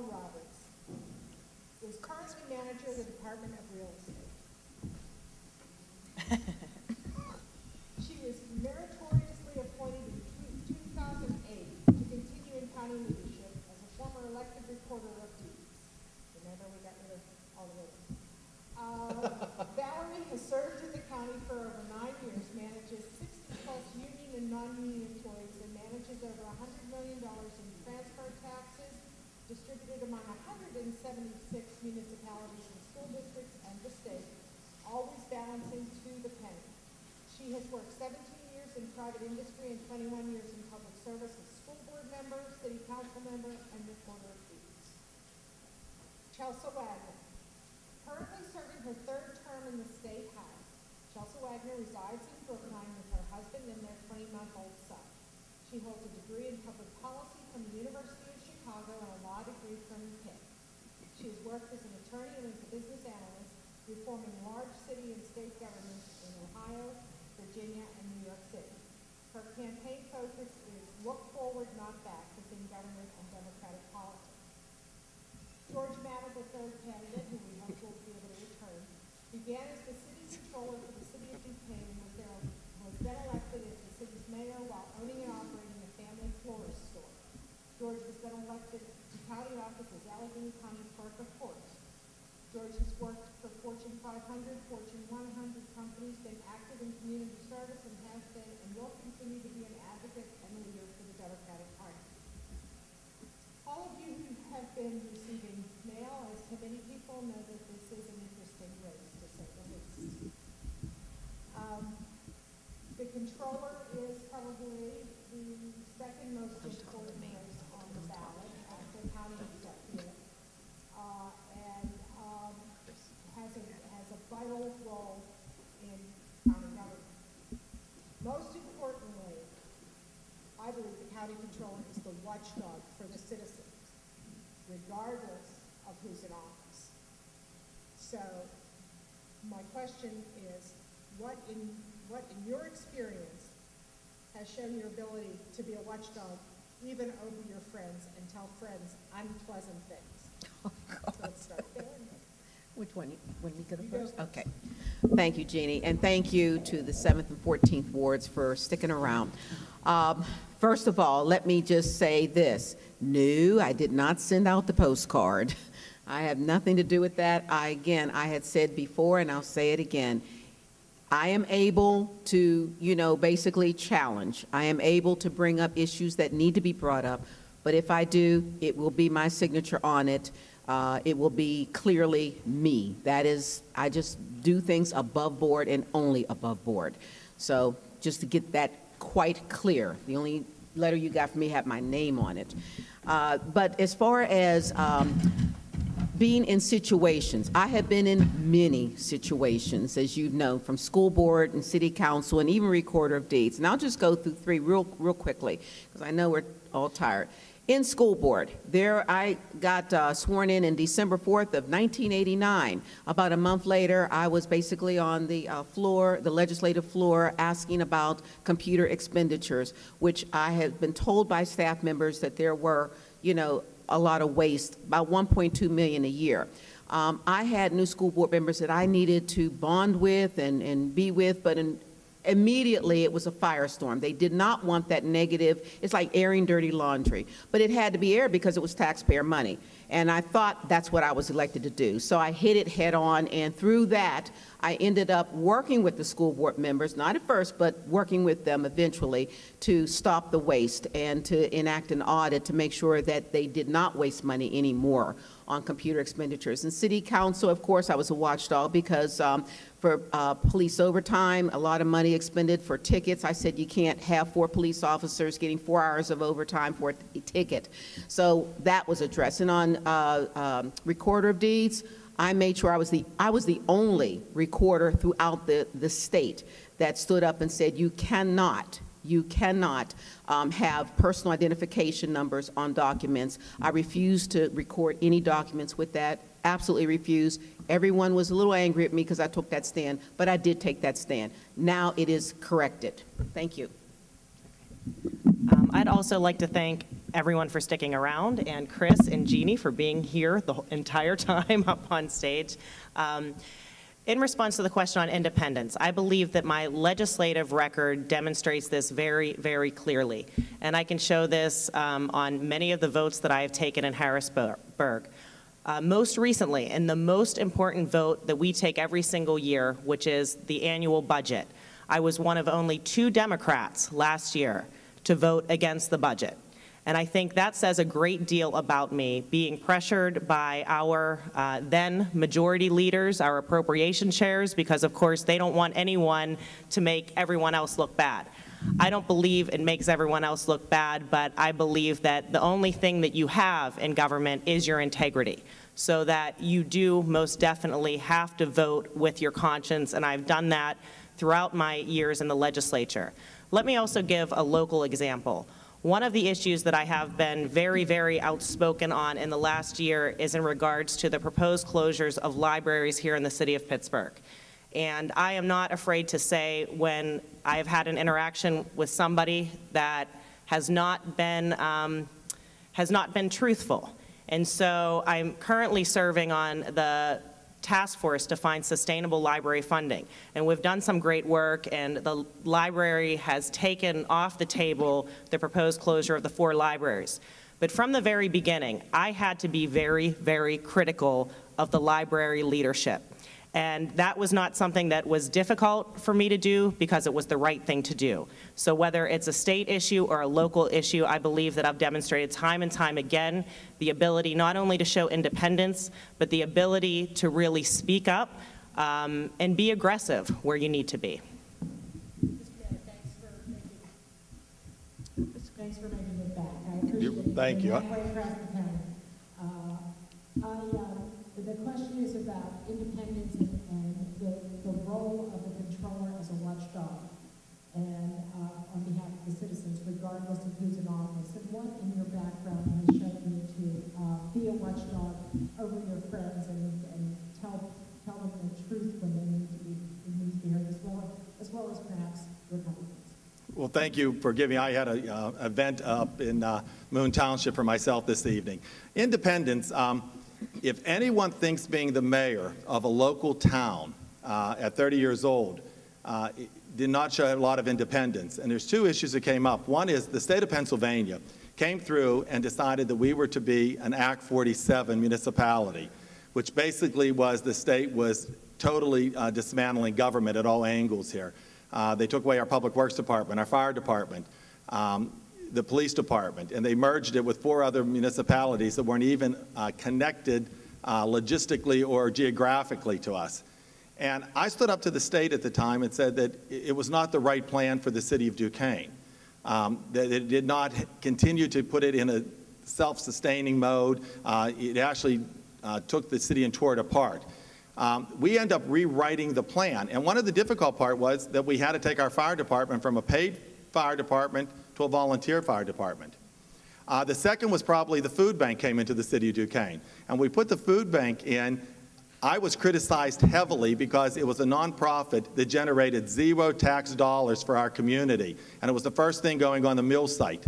Roberts is currently manager of the Department of Real Estate. She was meritoriously appointed in 2008 to continue in county leadership as a former elected recorder of deeds. Remember, we got rid of all the women. Valerie has served in the county for over 9 years, manages 60+ union and non-union employees, and manages over $100 million in transfer taxes distributed among 176 municipalities and school districts and the state, always balancing to the penny. She has worked 17 years in private industry and 21 years in public service as school board member, city council member, and recorder of deeds. Chelsa Wagner. Currently serving her 3rd term in the State House, Chelsa Wagner resides in Brookline with her husband and their 20-month-old son. She holds a degree in public policy from the University of Chicago and a law degree from Pitt. She has worked as an attorney and as a business analyst, reforming large city and state governments in Ohio, Virginia, and New York City. Her campaign focus is look forward, not back, within government and democratic politics. George Matta, the 3rd candidate, who we hope will be able to return, began as the city controller for the city of Duquesne, was then elected as the city's mayor while owning and operating a family florist store. George was then elected to county office as Allegheny County Clerk of Courts. George has worked for Fortune 500, Fortune 100 companies, been active in community service, and has been and will continue to be an advocate and leader for the Democratic Party. All of you who have been receiving mail, as to many people, know that this is an interesting race, to say the least. The controller is probably the 2nd most important race on the ballot after county executive, and has a vital role in county government. Most importantly, I believe the county controller is the watchdog for the citizens, regardless of who's in office. So my question is, what in your experience has shown your ability to be a watchdog even over your friends and tell friends unpleasant things? Oh, God. So let's start there. Which one? When we go to first? Okay. Thank you, Jeannie, and thank you to the 7th and 14th wards for sticking around. First of all, let me just say this. No, I did not send out the postcard. I have nothing to do with that. I had said before, and I'll say it again, I am able to, basically challenge. I am able to bring up issues that need to be brought up, but if I do, it will be my signature on it. It will be clearly me. That is, I just do things above board and only above board. So just to get that quite clear, the only letter you got from me had my name on it. But as far as being in situations, I have been in many situations, as you know, from school board and city council and even recorder of deeds. And I'll just go through 3 real quickly, because I know we're all tired. In school board, I got sworn in December 4th of 1989. About a month later, I was basically on the floor, the legislative floor, asking about computer expenditures, which I had been told by staff members that there were, a lot of waste, about $1.2 million a year. I had new school board members that I needed to bond with and be with, but immediately it was a firestorm. They did not want that negative. It's like airing dirty laundry, but it had to be aired because it was taxpayer money. And I thought that's what I was elected to do. So I hit it head on, and through that, I ended up working with the school board members, not at first, but working with them eventually to stop the waste and to enact an audit to make sure that they did not waste money anymore on computer expenditures. And city council, of course, I was a watchdog because for police overtime, a lot of money expended for tickets. I said you can't have 4 police officers getting 4 hours of overtime for a ticket. So that was addressed. And on recorder of deeds, I made sure I was the only recorder throughout the state that stood up and said you cannot have personal identification numbers on documents. I refused to record any documents with that. Absolutely refused. Everyone was a little angry at me because I took that stand, but I did take that stand. Now it is corrected. Thank you. I'd also like to thank everyone for sticking around, and Chris and Jeanne for being here the entire time up on stage. In response to the question on independence, I believe that my legislative record demonstrates this very, very clearly. And I can show this on many of the votes that I have taken in Harrisburg. Most recently, in the most important vote that we take every single year, which is the annual budget, I was one of only 2 Democrats last year to vote against the budget. And I think that says a great deal about me, being pressured by our then majority leaders, our appropriation chairs, because of course they don't want anyone to make everyone else look bad. I don't believe it makes everyone else look bad, but I believe that the only thing that you have in government is your integrity, so that you do most definitely have to vote with your conscience, and I've done that throughout my years in the legislature. Let me also give a local example. One of the issues that I have been very, very outspoken on in the last year is in regards to the proposed closures of libraries here in the city of Pittsburgh. And I am not afraid to say when I have had an interaction with somebody that has not been truthful. And so I'm currently serving on the task force to find sustainable library funding. And we've done some great work, and the library has taken off the table the proposed closure of the 4 libraries. But from the very beginning, I had to be very, very critical of the library leadership. And that was not something that was difficult for me to do because it was the right thing to do. So whether it's a state issue or a local issue, I believe that I've demonstrated time and time again the ability not only to show independence, but the ability to really speak up and be aggressive where you need to be. Thanks for making it back. I appreciate it. Thank you. The question is about independence and the role of the controller as a watchdog, and on behalf of the citizens, regardless of who's in office. And what in your background has shown you to be a watchdog over your friends and tell them the truth when they need to be heard, as well as perhaps Republicans? Well, thank you for giving. I had an event up in Moon Township for myself this evening. Independence. If anyone thinks being the mayor of a local town at 30 years old did not show a lot of independence, and there's 2 issues that came up. One is the state of Pennsylvania came through and decided that we were to be an Act 47 municipality, which basically was the state was totally dismantling government at all angles here. They took away our public works department, our fire department, the police department, and they merged it with 4 other municipalities that weren't even connected logistically or geographically to us. And I stood up to the state at the time and said that it was not the right plan for the city of Duquesne, that it did not continue to put it in a self-sustaining mode. It actually took the city and tore it apart. We end up rewriting the plan, and one of the difficult part was that we had to take our fire department from a paid fire department to a volunteer fire department. The second was probably the food bank came into the city of Duquesne. And we put the food bank in. I was criticized heavily because it was a nonprofit that generated 0 tax dollars for our community. And it was the first thing going on the mill site.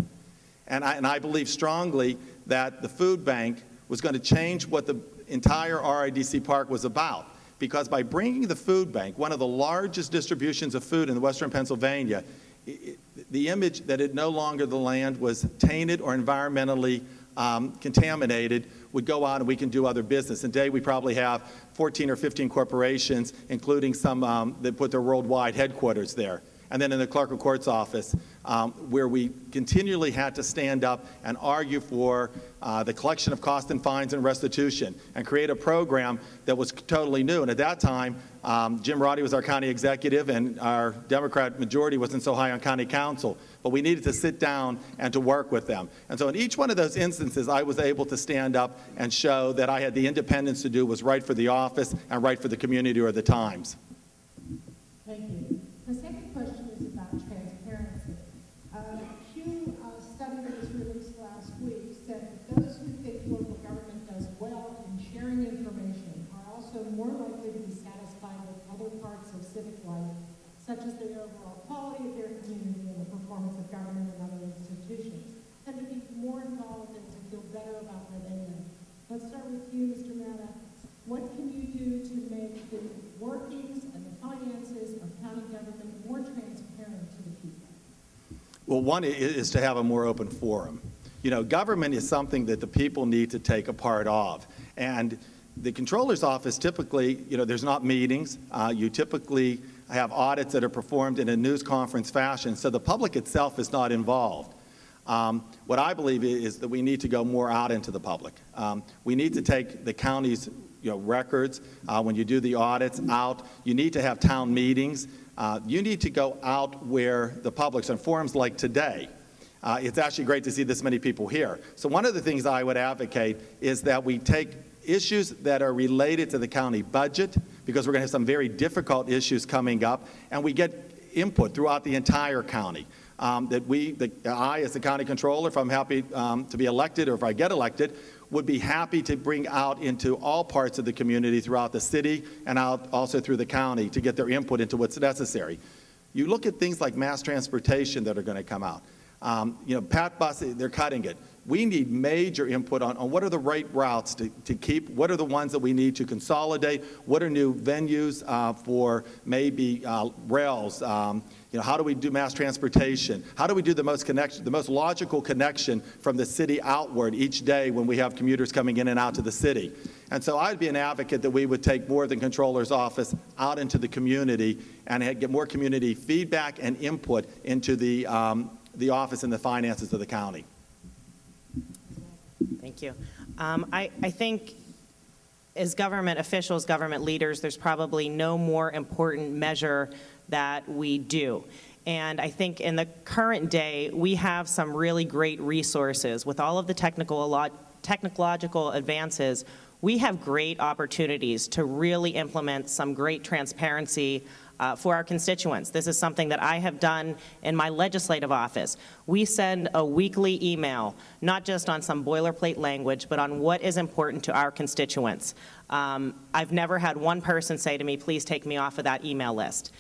And I believe strongly that the food bank was going to change what the entire RIDC Park was about. Because by bringing the food bank, one of the largest distributions of food in western Pennsylvania, the image that it no longer the land was tainted or environmentally contaminated would go on and we can do other business. And today we probably have 14 or 15 corporations, including some that put their worldwide headquarters there. And then in the clerk of court's office, where we continually had to stand up and argue for the collection of costs and fines and restitution and create a program that was totally new. And at that time, Jim Roddy was our county executive and our Democrat majority wasn't so high on county council. But we needed to sit down and to work with them. And so in each one of those instances, I was able to stand up and show that I had the independence to do what was right for the office and right for the community or the times. Thank you. The second question is about transparency. Pew study that was released last week said that those who think local government does well in sharing information are also more likely to be satisfied with other parts of civic life, such as the overall quality of their community and the performance of government and other institutions, and to be more let's start with you, Mr. Matta. What can you do to make the workings and the finances of county government more transparent to the people? Well, one is to have a more open forum. You know, government is something that the people need to take a part of. And the Comptroller's office typically, you know, there's not meetings. You typically have audits that are performed in a news conference fashion, so the public itself is not involved. What I believe is that we need to go more out into the public. We need to take the county's records, when you do the audits, out. You need to have town meetings. You need to go out where the public's on forums like today. It's actually great to see this many people here. So one of the things I would advocate is that we take issues that are related to the county budget, because we're going to have some very difficult issues coming up, and we get input throughout the entire county. I, as the county controller, if I'm happy to be elected or if I get elected, would be happy to bring out into all parts of the community throughout the city and out also through the county to get their input into what's necessary. You look at things like mass transportation that are going to come out. You know, Pat Bus, they're cutting it. We need major input on what are the right routes to keep, what are the ones that we need to consolidate, what are new venues for maybe rails, you know, how do we do mass transportation, how do we do the most logical connection from the city outward each day when we have commuters coming in and out to the city. And so I'd be an advocate that we would take more of the Comptroller's office out into the community and get more community feedback and input into the office and the finances of the county. Thank you. I think as government officials, government leaders, there's probably no more important measure that we do. And I think in the current day, we have some really great resources. With all of the technological advances, we have great opportunities to really implement some great transparency for our constituents. This is something that I have done in my legislative office. We send a weekly email, not just on some boilerplate language, but on what is important to our constituents. I've never had one person say to me, please take me off of that email list.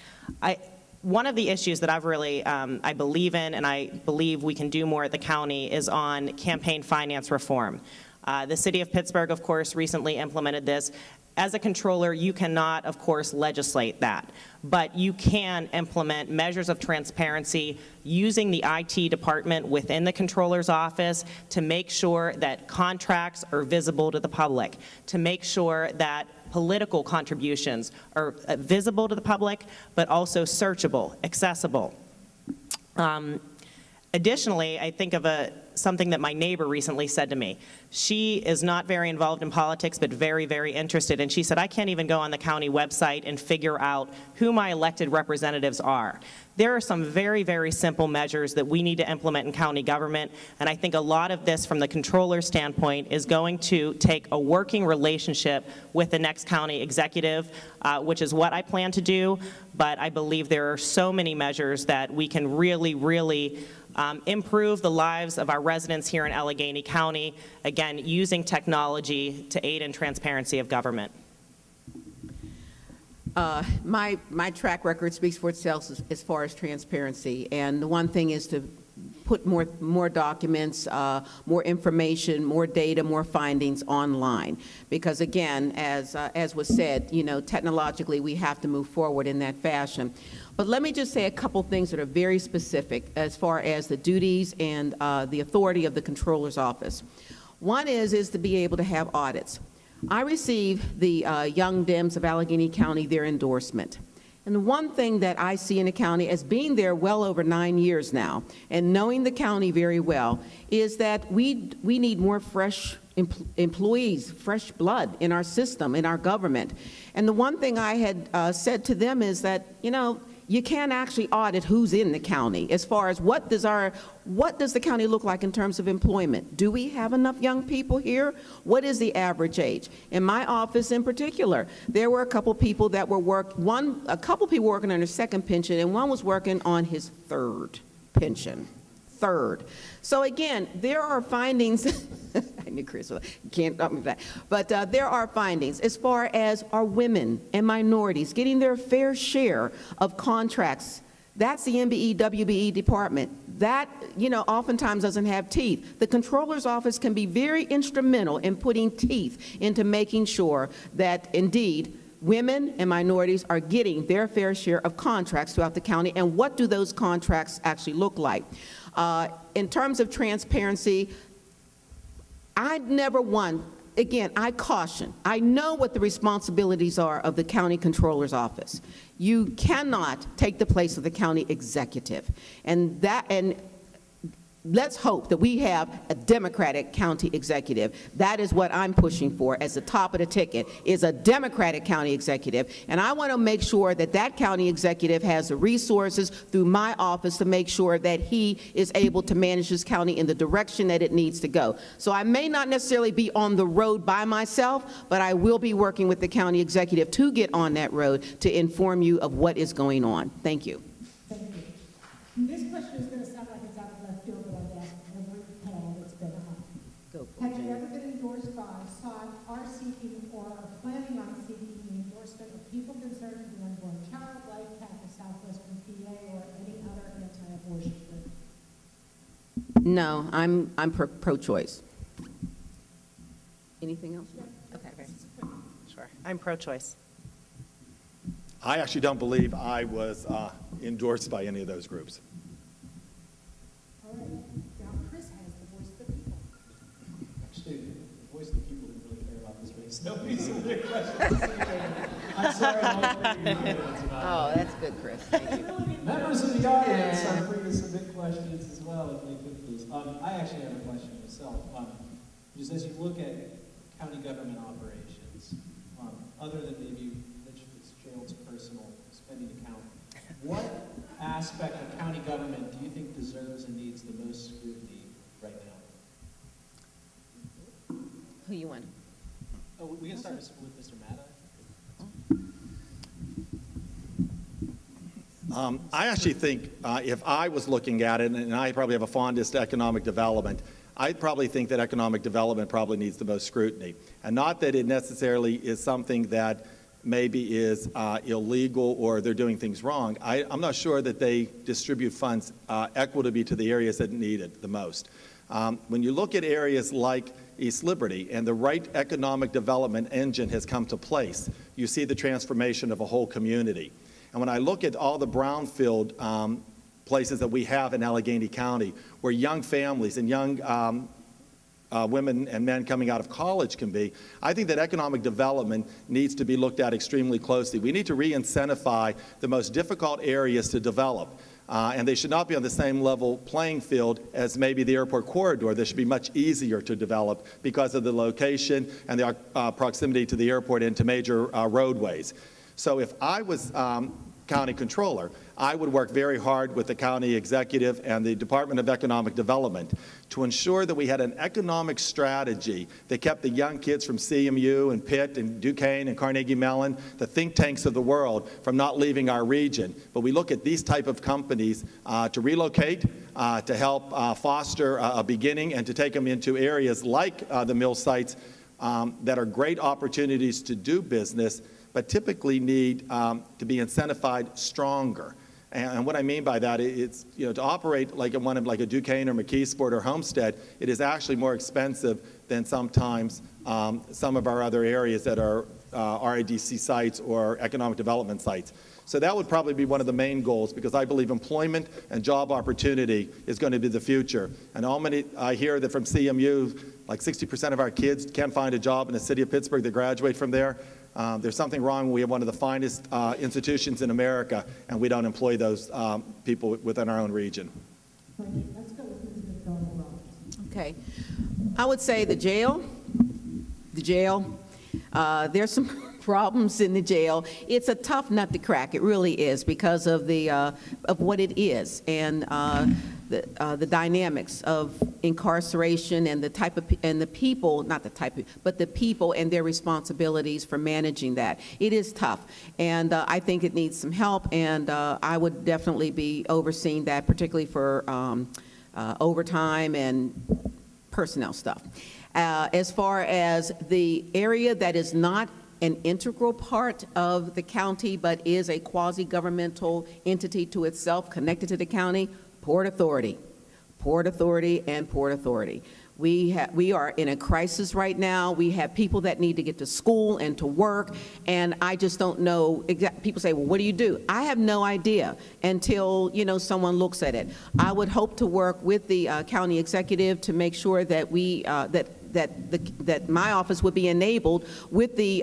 One of the issues that I've really, I believe in, and I believe we can do more at the county, is on campaign finance reform. The city of Pittsburgh, of course, recently implemented this. As a controller, you cannot, of course, legislate that, but you can implement measures of transparency using the IT department within the controller's office to make sure that contracts are visible to the public, to make sure that political contributions are visible to the public, but also searchable, accessible. Additionally, I think of something that my neighbor recently said to me. She is not very involved in politics, but very, very interested. And she said, I can't even go on the county website and figure out who my elected representatives are. There are some very, very simple measures that we need to implement in county government. And I think a lot of this, from the controller's standpoint, is going to take a working relationship with the next county executive, which is what I plan to do. But I believe there are so many measures that we can really, really improve the lives of our residents here in Allegheny County, again, using technology to aid in transparency of government. My track record speaks for itself as far as transparency, and the one thing is to put more documents, more information, more data, more findings online. Because again, as was said, you know, technologically we have to move forward in that fashion. But let me just say a couple things that are very specific as far as the duties and the authority of the Comptroller's office. One is to be able to have audits. I received the Young Dems of Allegheny County their endorsement. And the one thing that I see in the county, as being there well over 9 years now, and knowing the county very well, is that we need more fresh employees, fresh blood in our system, in our government. And the one thing I had said to them is that, you know, you can't actually audit who's in the county as far as what does the county look like in terms of employment? Do we have enough young people here? What is the average age? In my office in particular, there were a couple people that were a couple people working on their second pension, and one was working on his third pension. So again, there are findings. I knew Chris can't stop me with that. But there are findings as far as our women and minorities getting their fair share of contracts. That's the MBE, WBE department. that, oftentimes doesn't have teeth. The Comptroller's Office can be very instrumental in putting teeth into making sure that, indeed, women and minorities are getting their fair share of contracts throughout the county, and what do those contracts actually look like? In terms of transparency, again, I caution. I know what the responsibilities are of the County Comptroller's Office. You cannot take the place of the county executive. And let's hope that we have a Democratic county executive. That is what I'm pushing for as the top of the ticket, is a Democratic county executive. And I want to make sure that that county executive has the resources through my office to make sure that he is able to manage this county in the direction that it needs to go. So I may not necessarily be on the road by myself, but I will be working with the county executive to get on that road to inform you of what is going on. Thank you. Thank you. This question is going to sound like it's out of left field, but I've asked every panel that's been on. Go for it, Have you Jeanne. ever been endorsed by, sought, are seeking, or are planning on seeking the endorsement of people concerned with the unborn child, life path of Southwestern PA, or any other anti-abortion group? No, I'm pro-choice. Anything else? Okay. Sure. I'm pro-choice. I actually don't believe I was endorsed by any of those groups. All right, now Chris has the voice of the people. Actually, the voice of the people didn't really care about this race. Nobody's in their questions. I'm sorry, Oh, that's good, Chris. Thank you. Members of the audience are free to submit questions as well if they could, please. I actually have a question myself. Just as you look at county government operations, other than maybe Mitch Fitzgerald's personal spending account, what aspect of county government do you think deserves and needs the most scrutiny right now? Who you want? Oh, we can start with Mr. Matta. I actually think if I was looking at it, and I probably have a fondest to economic development, I probably think that economic development probably needs the most scrutiny. And not that it necessarily is something that maybe is illegal or they're doing things wrong. I'm not sure that they distribute funds equitably to the areas that need it the most. When you look at areas like East Liberty and the right economic development engine has come to place, you see the transformation of a whole community. And when I look at all the brownfield places that we have in Allegheny County, where young families and young women and men coming out of college can be, I think that economic development needs to be looked at extremely closely. We need to re-incentivize the most difficult areas to develop. And they should not be on the same level playing field as maybe the airport corridor. They should be much easier to develop because of the location and the proximity to the airport and to major roadways. So if I was county controller, I would work very hard with the county executive and the Department of Economic Development to ensure that we had an economic strategy that kept the young kids from CMU and Pitt and Duquesne and Carnegie Mellon, the think tanks of the world, from not leaving our region. But we look at these type of companies to relocate, to help foster a beginning, and to take them into areas like the mill sites that are great opportunities to do business, but typically need to be incentivized stronger. And what I mean by that, it's, to operate like a Duquesne or McKeesport or Homestead, it is actually more expensive than sometimes some of our other areas that are RIDC sites or economic development sites. So that would probably be one of the main goals, because I believe employment and job opportunity is going to be the future. And I hear that from CMU, like 60% of our kids can't find a job in the city of Pittsburgh that graduate from there. There's something wrong. We have one of the finest institutions in America, and we don't employ those people within our own region. Thank you. Let's go with Ms. McDonald. Okay. I would say the jail, there's some problems in the jail. It's a tough nut to crack. It really is, because of what it is, and the dynamics of incarceration and the people, not the type of, but the people and their responsibilities for managing that. It is tough, and I think it needs some help, and I would definitely be overseeing that, particularly for overtime and personnel stuff. As far as the area that is not an integral part of the county, but is a quasi-governmental entity to itself, connected to the county, Port Authority. Port Authority and Port Authority. We are in a crisis right now. We have people that need to get to school and to work, and I just don't know. People say, well, what do you do? I have no idea until, you know, someone looks at it. I would hope to work with the county executive to make sure that we, that my office would be enabled with the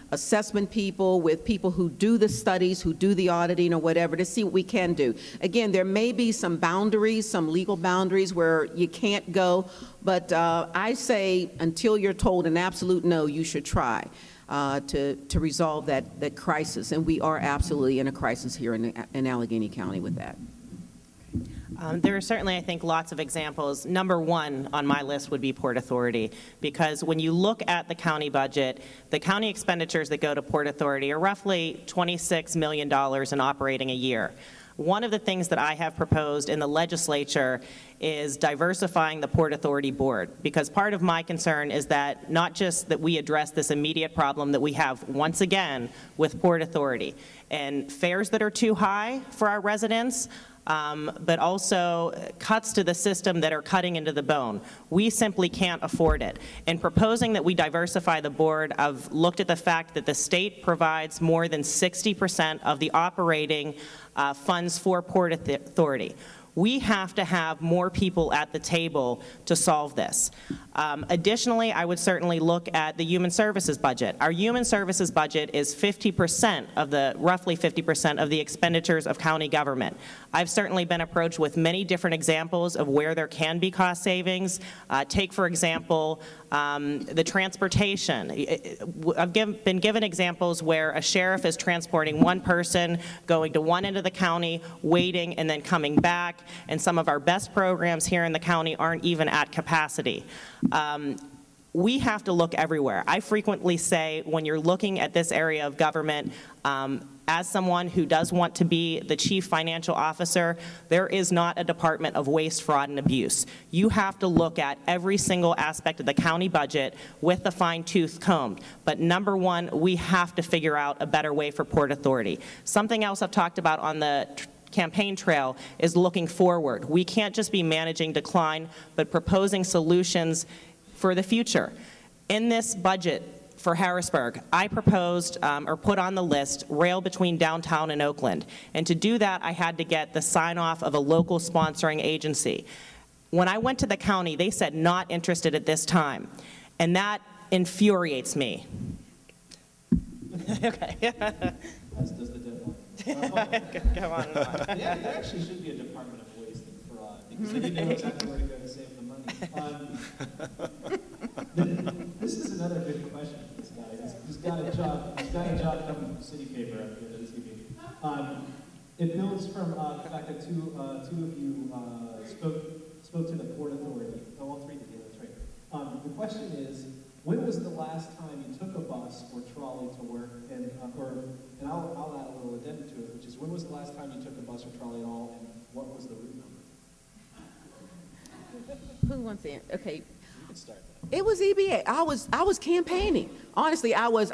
assessment people, with people who do the studies, who do the auditing or whatever, to see what we can do. Again, there may be some boundaries, some legal boundaries where you can't go, but I say until you're told an absolute no, you should try to resolve that crisis. And we are absolutely in a crisis here in Allegheny County with that. There are certainly, I think, lots of examples. Number one on my list would be Port Authority, because when you look at the county budget, the county expenditures that go to Port Authority are roughly $26 million in operating a year. One of the things that I have proposed in the legislature is diversifying the Port Authority Board, because part of my concern is that not just that we address this immediate problem that we have once again with Port Authority and fares that are too high for our residents, but also cuts to the system that are cutting into the bone. We simply can't afford it. In proposing that we diversify the board, I've looked at the fact that the state provides more than 60% of the operating funds for Port Authority. We have to have more people at the table to solve this. Additionally, I would certainly look at the human services budget. Our human services budget is 50% of the, roughly 50% of the expenditures of county government. I've certainly been approached with many different examples of where there can be cost savings. Take, for example, the transportation. I've been given examples where a sheriff is transporting one person, going to one end of the county, waiting, and then coming back, and some of our best programs here in the county aren't even at capacity. We have to look everywhere. I frequently say, when you're looking at this area of government, as someone who does want to be the chief financial officer, there is not a department of waste, fraud, and abuse. You have to look at every single aspect of the county budget with a fine-tooth comb. But number one, we have to figure out a better way for Port Authority. Something else I've talked about on the campaign trail is looking forward. We can't just be managing decline, but proposing solutions for the future. In this budget for Harrisburg, I proposed or put on the list rail between downtown and Oakland. And to do that, I had to get the sign-off of a local sponsoring agency. When I went to the county, they said not interested at this time. And that infuriates me. Okay. As does the deadline. Go on and on. Yeah, there actually should be a Department of Waste and Fraud, because then you know exactly where to go to save the money. This is another good question for this guy. He's got a job coming from City Paper at the end of this evening. It builds from the fact that two of you spoke to the Port Authority. Oh, all three did, yeah, that's right. The question is, when was the last time you took a bus or trolley to work? And I'll add a little addendum to it, which is, when was the last time you took a bus or trolley at all, and what was the route number? Who wants to answer? Okay. You can start. It was EBA. I was campaigning. Honestly, I was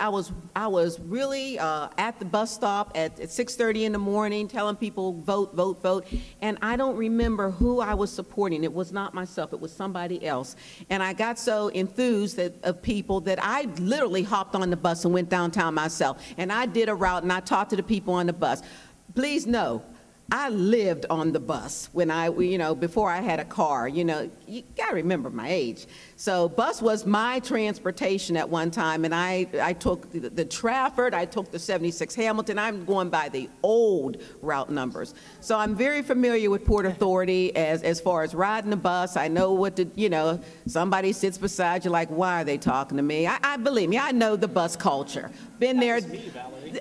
really at the bus stop at 6:30 in the morning, telling people vote, vote, vote. And I don't remember who I was supporting. It was not myself. It was somebody else. And I got so enthused of people that I literally hopped on the bus and went downtown myself. And I did a route and I talked to the people on the bus. Please know, I lived on the bus when before I had a car. You gotta remember my age. So bus was my transportation at one time, and I took the Trafford, I took the 76 Hamilton. I'm going by the old route numbers. So I'm very familiar with Port Authority as far as riding the bus. I know what to, somebody sits beside you like, why are they talking to me? I believe me, I know the bus culture. Been there. That was me, Valerie.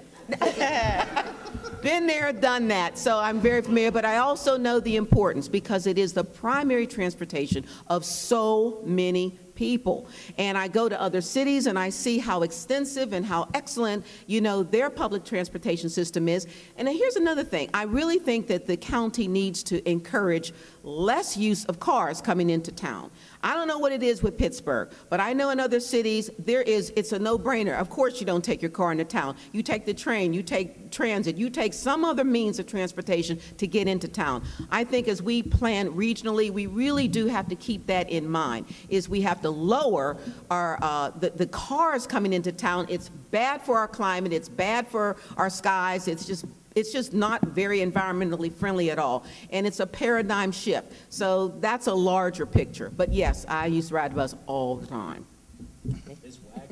Been there, done that, so I'm very familiar, but I also know the importance because it is the primary transportation of so many people. And I go to other cities and I see how extensive and how excellent, their public transportation system is. And then here's another thing. I really think that the county needs to encourage less use of cars coming into town. I don't know what it is with Pittsburgh, but I know in other cities, it's a no-brainer. Of course you don't take your car into town. You take the train, you take transit, you take some other means of transportation to get into town. I think as we plan regionally, we really do have to keep that in mind, is we have to lower the cars coming into town. It's bad for our climate, it's bad for our skies, it's just not very environmentally friendly at all. And it's a paradigm shift. So that's a larger picture. But yes, I used to ride the bus all the time.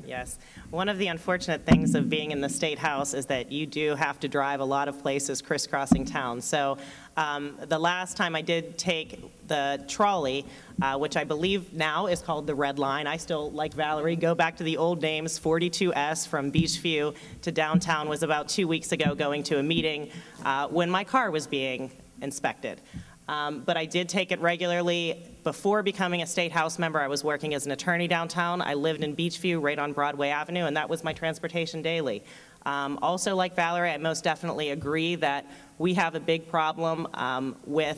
Yes. One of the unfortunate things of being in the State House is that you do have to drive a lot of places crisscrossing town. So the last time I did take the trolley, which I believe now is called the Red Line. I still, like Valerie, go back to the old names. 42S from Beachview to downtown was about 2 weeks ago, going to a meeting when my car was being inspected. But I did take it regularly. Before becoming a State House member, I was working as an attorney downtown. I lived in Beachview, right on Broadway Avenue, and that was my transportation daily. Also, like Valerie, I most definitely agree that we have a big problem with,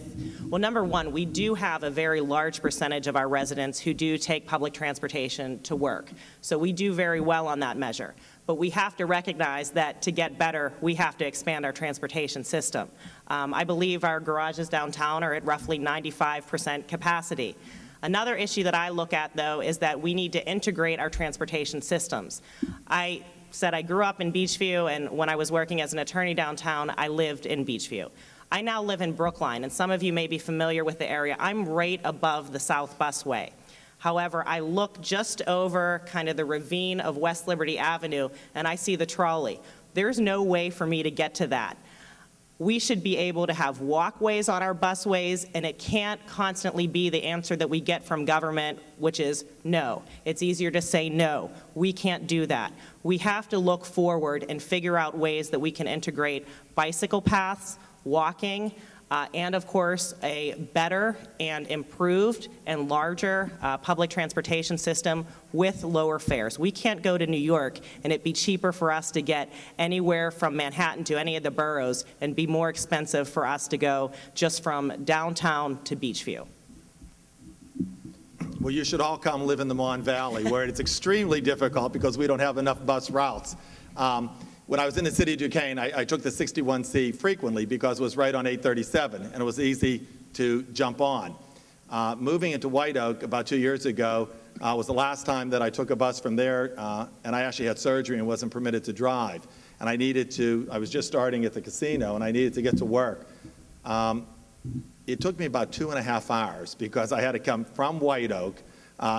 well, number one, we do have a very large percentage of our residents who do take public transportation to work. So we do very well on that measure. But we have to recognize that to get better, we have to expand our transportation system. I believe our garages downtown are at roughly 95% capacity. Another issue that I look at, though, is that we need to integrate our transportation systems. I said I grew up in Beachview, and when I was working as an attorney downtown, I lived in Beachview. I now live in Brookline, and some of you may be familiar with the area. I'm right above the South Busway. However, I look just over kind of the ravine of West Liberty Avenue, and I see the trolley. There's no way for me to get to that. We should be able to have walkways on our busways, and it can't constantly be the answer that we get from government, which is no. It's easier to say no. We can't do that. We have to look forward and figure out ways that we can integrate bicycle paths, walking, and of course, a better and improved and larger public transportation system with lower fares. We can't go to New York and it be cheaper for us to get anywhere from Manhattan to any of the boroughs and be more expensive for us to go just from downtown to Beachview. Well, you should all come live in the Mon Valley, where it's extremely difficult because we don't have enough bus routes. When I was in the city of Duquesne, I took the 61C frequently because it was right on 837, and it was easy to jump on. Moving into White Oak about 2 years ago was the last time that I took a bus from there, and I actually had surgery and wasn't permitted to drive. And I was just starting at the casino, and I needed to get to work. It took me about 2.5 hours because I had to come from White Oak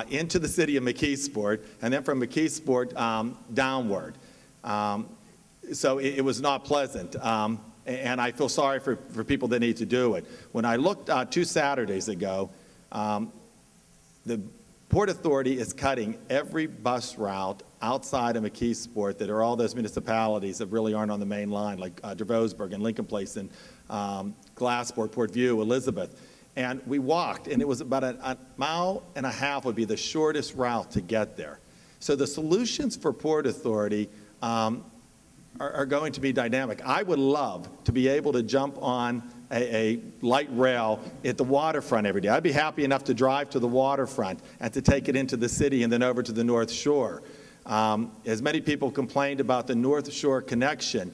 into the city of McKeesport, and then from McKeesport downward. So it was not pleasant, and I feel sorry for people that need to do it. When I looked 2 Saturdays ago, the Port Authority is cutting every bus route outside of McKeesport that are all those municipalities that really aren't on the main line, like Dravosburg and Lincoln Place and Glassport, Port View, Elizabeth. And we walked, and it was about a mile and a half would be the shortest route to get there. So the solutions for Port Authority are going to be dynamic. I would love to be able to jump on a light rail at the waterfront every day. I'd be happy enough to drive to the waterfront and to take it into the city and then over to the North Shore. As many people complained about the North Shore connection,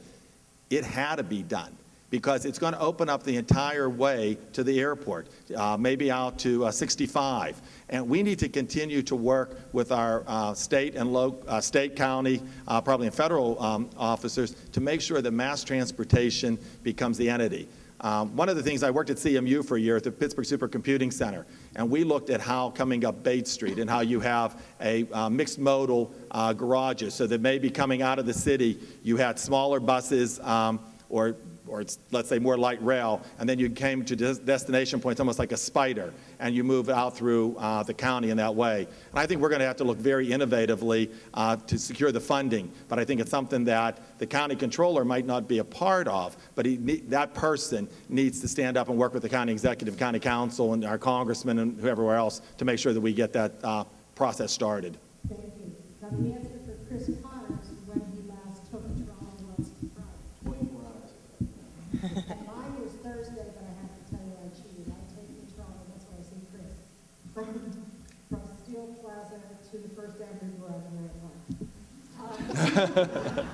it had to be done because it's going to open up the entire way to the airport, maybe out to 65. And we need to continue to work with our state and state, county, probably and federal officers to make sure that mass transportation becomes the entity. One of the things, I worked at CMU for a year at the Pittsburgh Supercomputing Center, and we looked at how coming up Bates Street and how you have a mixed modal garages, so that maybe coming out of the city, you had smaller buses or let's say more light rail, and then you came to destination points almost like a spider, and you move out through the county in that way. And I think we're going to have to look very innovatively to secure the funding, but I think it's something that the county controller might not be a part of, but that person needs to stand up and work with the county executive, county council, and our congressman and whoever else to make sure that we get that process started. Thank you. Now the answer for Chris Connors when he last took a trolley was Friday. 24 hours. And mine was Thursday, but I have to tell you I cheated. I take the trolley, that's why I say Chris, from grandpa grew up in that one.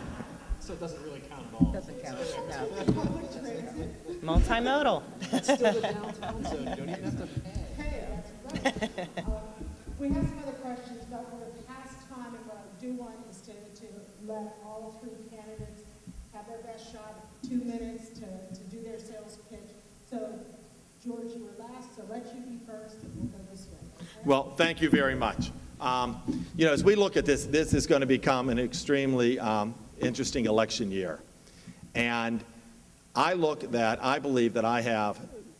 So it doesn't really count at all. Doesn't count, no. Public transit, Multimodal. It's still the downtown, so you don't even have to pay. hey, that's right. We have some other questions, but for the past time, and what I do want is to let all three candidates have their best shot, 2 minutes to do their sales pitch. So, George, you were last, so let you be first, and we'll go this way. Okay? Well, thank you very much. You know, as we look at this, this is going to become an extremely interesting election year. And I believe that I have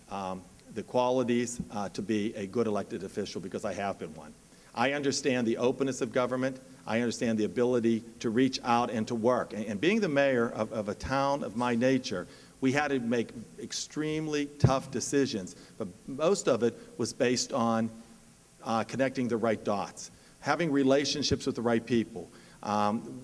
the qualities to be a good elected official because I have been one. I understand the openness of government. I understand the ability to reach out and to work. And being the mayor of a town of my nature, we had to make extremely tough decisions, but most of it was based on connecting the right dots, having relationships with the right people.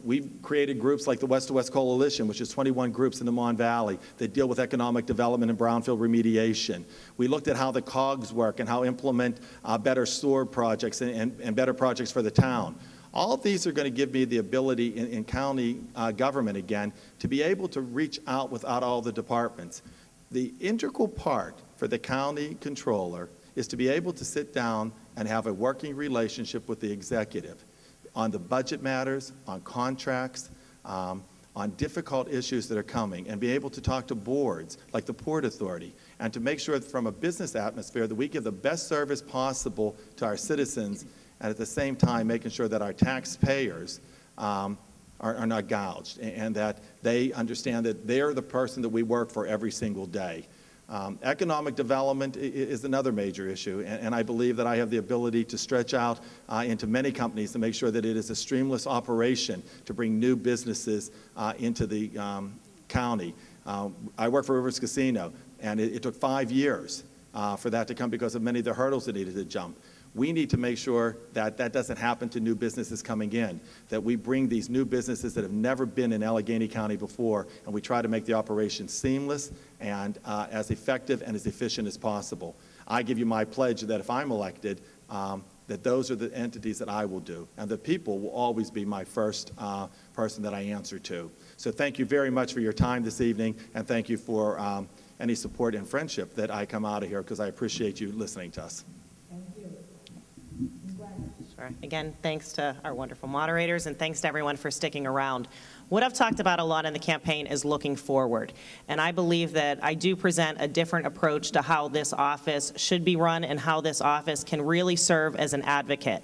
We've created groups like the West to West Coalition, which is 21 groups in the Mon Valley that deal with economic development and brownfield remediation. We looked at how the COGS work and how implement better sewer projects and better projects for the town. All of these are going to give me the ability in county government again to be able to reach out without all the departments. The integral part for the county controller is to be able to sit down and have a working relationship with the executive on the budget matters, on contracts, on difficult issues that are coming, and be able to talk to boards like the Port Authority, and to make sure that from a business atmosphere that we give the best service possible to our citizens, and at the same time making sure that our taxpayers are not gouged, and that they understand that they're the person that we work for every single day. Economic development is another major issue, and I believe that I have the ability to stretch out into many companies to make sure that it is a streamless operation to bring new businesses into the county. I work for Rivers Casino, and it took 5 years for that to come because of many of the hurdles that needed to jump. We need to make sure that that doesn't happen to new businesses coming in, that we bring these new businesses that have never been in Allegheny County before, and we try to make the operation seamless and as effective and as efficient as possible. I give you my pledge that if I'm elected, that those are the entities that I will do, and the people will always be my first person that I answer to. So thank you very much for your time this evening, and thank you for any support and friendship that I come out of here, because I appreciate you listening to us. Thank you. Ms. Wagner. Sure. Again, thanks to our wonderful moderators, and thanks to everyone for sticking around. What I've talked about a lot in the campaign is looking forward, and I believe that I do present a different approach to how this office should be run and how this office can really serve as an advocate.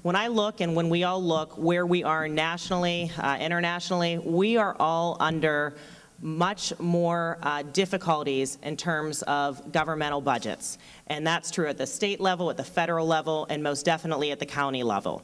When I look, and when we all look where we are nationally, internationally, we are all under much more difficulties in terms of governmental budgets. And that's true at the state level, at the federal level, and most definitely at the county level.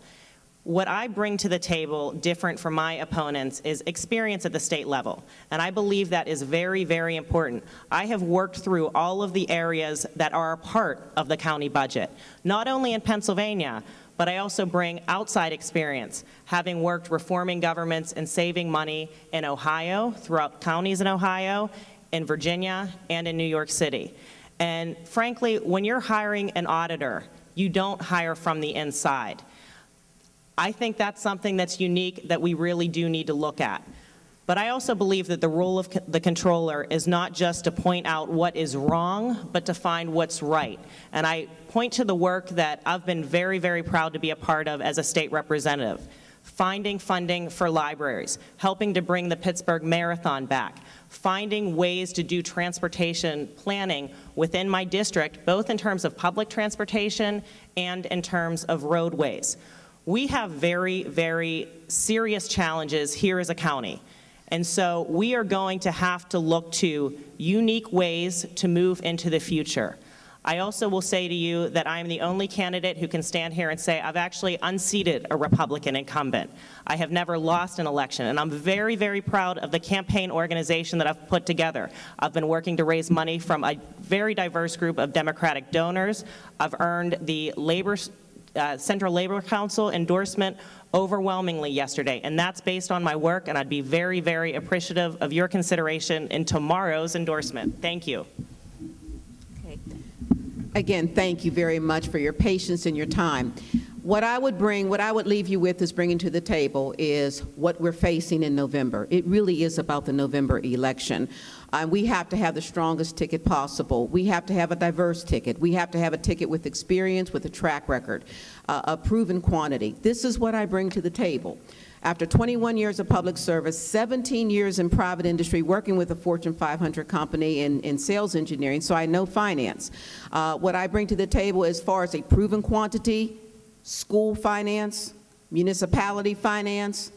What I bring to the table, different from my opponents, is experience at the state level. And I believe that is very, very important. I have worked through all of the areas that are a part of the county budget, not only in Pennsylvania, but I also bring outside experience, having worked reforming governments and saving money in Ohio, throughout counties in Ohio, in Virginia, and in New York City. And frankly, when you're hiring an auditor, you don't hire from the inside. I think that's something that's unique that we really do need to look at. But I also believe that the role of the controller is not just to point out what is wrong, but to find what's right. And I point to the work that I've been very, very proud to be a part of as a state representative. Finding funding for libraries, helping to bring the Pittsburgh Marathon back, finding ways to do transportation planning within my district, both in terms of public transportation and in terms of roadways. We have very, very serious challenges here as a county. And so we are going to have to look to unique ways to move into the future. I also will say to you that I am the only candidate who can stand here and say I've actually unseated a Republican incumbent. I have never lost an election, and I'm very, very proud of the campaign organization that I've put together. I've been working to raise money from a very diverse group of Democratic donors. I've earned the Central Labor Council endorsement overwhelmingly yesterday, and that's based on my work, and I'd be very, very appreciative of your consideration in tomorrow's endorsement. Thank you. Okay. Again, thank you very much for your patience and your time. What I would leave you with is bringing to the table is what we're facing in November. It really is about the November election. We have to have the strongest ticket possible. We have to have a diverse ticket. We have to have a ticket with experience, with a track record, a proven quantity. This is what I bring to the table. After 21 years of public service, 17 years in private industry, working with a Fortune 500 company in sales engineering, so I know finance. What I bring to the table as far as a proven quantity, school finance, municipality finance,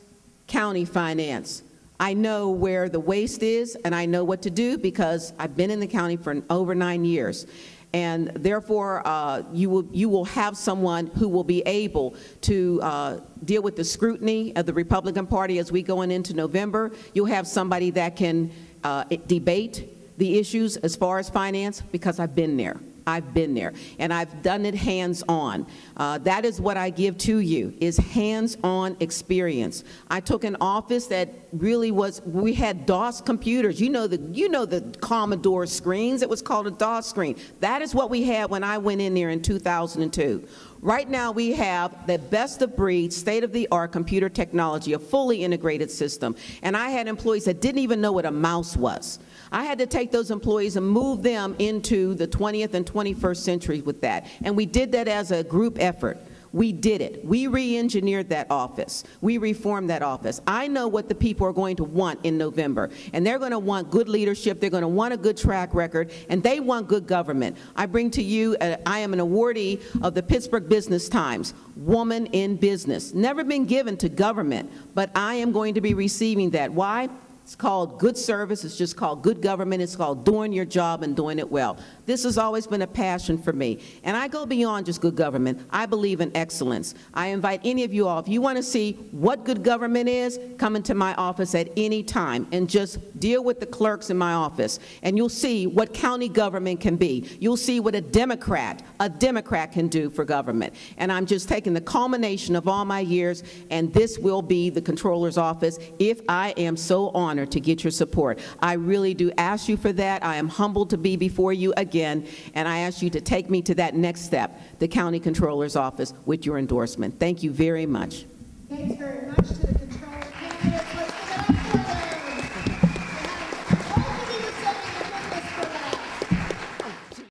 county finance. I know where the waste is, and I know what to do because I've been in the county for over 9 years. And therefore, you will have someone who will be able to deal with the scrutiny of the Republican Party as we go into November. You'll have somebody that can debate the issues as far as finance because I've been there. I've been there, and I've done it hands-on. That is what I give to you, is hands-on experience. I took an office that really was, we had DOS computers. You know the Commodore screens. It was called a DOS screen. That is what we had when I went in there in 2002. Right now, we have the best-of-breed, state-of-the-art computer technology, a fully integrated system. And I had employees that didn't even know what a mouse was. I had to take those employees and move them into the 20th and 21st century with that. And we did that as a group effort. We did it. We re-engineered that office. We reformed that office. I know what the people are going to want in November. And they're going to want good leadership. They're going to want a good track record. And they want good government. I bring to you, I am an awardee of the Pittsburgh Business Times, Woman in Business. Never been given to government, but I am going to be receiving that. Why? It's called good service. It's just called good government. It's called doing your job and doing it well. This has always been a passion for me. And I go beyond just good government. I believe in excellence. I invite any of you all, if you want to see what good government is, come into my office at any time and just deal with the clerks in my office. And you'll see what county government can be. You'll see what a Democrat can do for government. And I'm just taking the culmination of all my years, and this will be the Comptroller's office if I am so honored to get your support. I really do ask you for that. I am humbled to be before you again, and I ask you to take me to that next step, the County Comptroller's office, with your endorsement. Thank you very much. Thanks very much to the